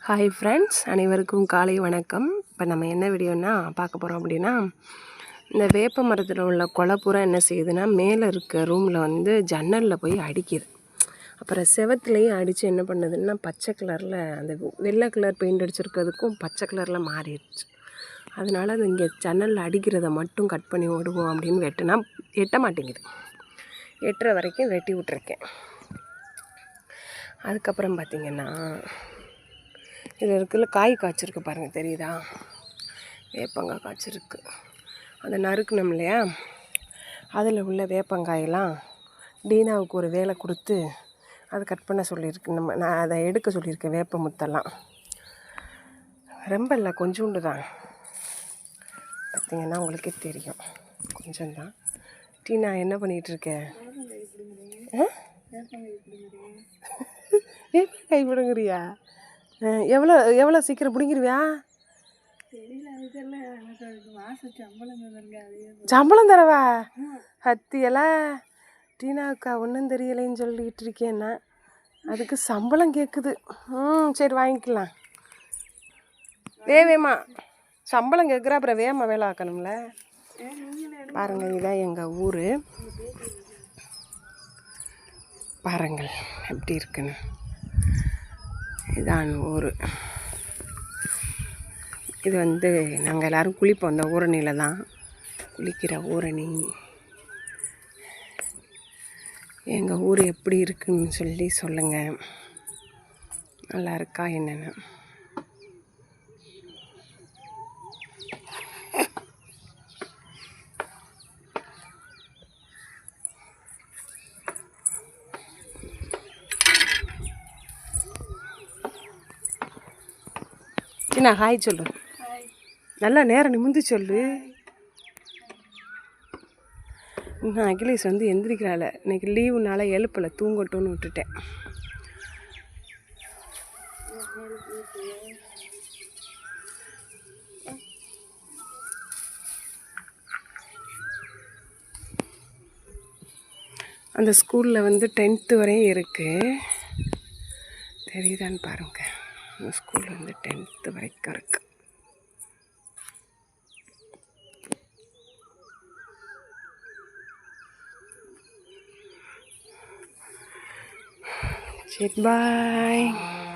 Hi friends, அனைவருக்கும் காலை வணக்கம். இப்போ நம்ம என்ன வீடியோன்னா பார்க்க போகிறோம் அப்படின்னா, இந்த வேப்ப மரத்தில் உள்ள கொலைப்புறம் என்ன செய்யுதுன்னா, மேலே இருக்க ரூமில் வந்து ஜன்னலில் போய் அடிக்குது. அப்புறம் செவத்துலேயும் அடித்து என்ன பண்ணுதுன்னா, பச்சை கலரில் அந்த வெள்ளை கலர் பெயிண்ட் அடிச்சிருக்கிறதுக்கும் பச்சை கலரில் மாறிடுச்சு. அதனால் அது இங்கே ஜன்னலில் அடிக்கிறத மட்டும் கட் பண்ணி விடுவோம் அப்படின்னு வெட்டினா எட்ட மாட்டேங்குது. எட்டுற வரைக்கும் வெட்டி விட்ருக்கேன். அதுக்கப்புறம் பார்த்திங்கன்னா, இதில் இருக்குல்ல காய் காய்ச்சிருக்கு பாருங்கள், தெரியுதா? வேப்பங்காய் காய்ச்சிருக்கு. அதை நறுக்கணும் இல்லையா? அதில் உள்ள வேப்பங்காயெல்லாம் டீனாவுக்கு ஒரு வேலை கொடுத்து அதை கட் பண்ண சொல்லியிருக்கு. நான் அதை எடுக்க சொல்லியிருக்கேன். வேப்ப முத்தெல்லாம் ரொம்ப இல்லை, கொஞ்சோண்டு தான். பார்த்திங்கன்னா உங்களுக்கே தெரியும், கொஞ்சம்தான். டீனா என்ன பண்ணிகிட்ருக்க? வேப்பங்காய் பிடுங்குறியா? எவ்வளோ சீக்கிரம் பிடிங்கிருவியா? சம்பளம் தரவா? ஹத்தியெல்லாம் டீனாவுக்கா ஒன்றும் தெரியலைன்னு சொல்லிகிட்டு இருக்கேன்னா அதுக்கு சம்பளம் கேட்குது. சரி வாங்கிக்கலாம். வேமா சம்பளம் கேட்குற, அப்புறம் வேமா வேலை ஆக்கணும்ல. பாருங்கள், இதுதான் எங்கள் ஊர். பாருங்கள் எப்படி இருக்குன்னு. இதான் ஊர். இது வந்து நாங்கள் எல்லோரும் குளிப்போம். அந்த ஊரணியில் தான் குளிக்கிற ஊரணி. எங்கள் ஊர் எப்படி இருக்குன்னு சொல்லி சொல்லுங்கள். நல்லா இருக்கா என்னென்னு. என்ன ஹாய் சொல்லு, நல்லா நேரம் நிமிந்து சொல்லு. இன்னும் அகிலேஷ் வந்து எந்திரிக்கிறாள். இன்றைக்கி லீவுனால எழுப்பலை, தூங்கட்டும்னு விட்டுட்டேன். அந்த ஸ்கூலில் வந்து 10th வரையும் இருக்குது. தெரியுதான்னு பாருங்கள். அந்த ஸ்கூல் வந்து 10th வரைக்கும் இருக்குது. சரி, பாய்.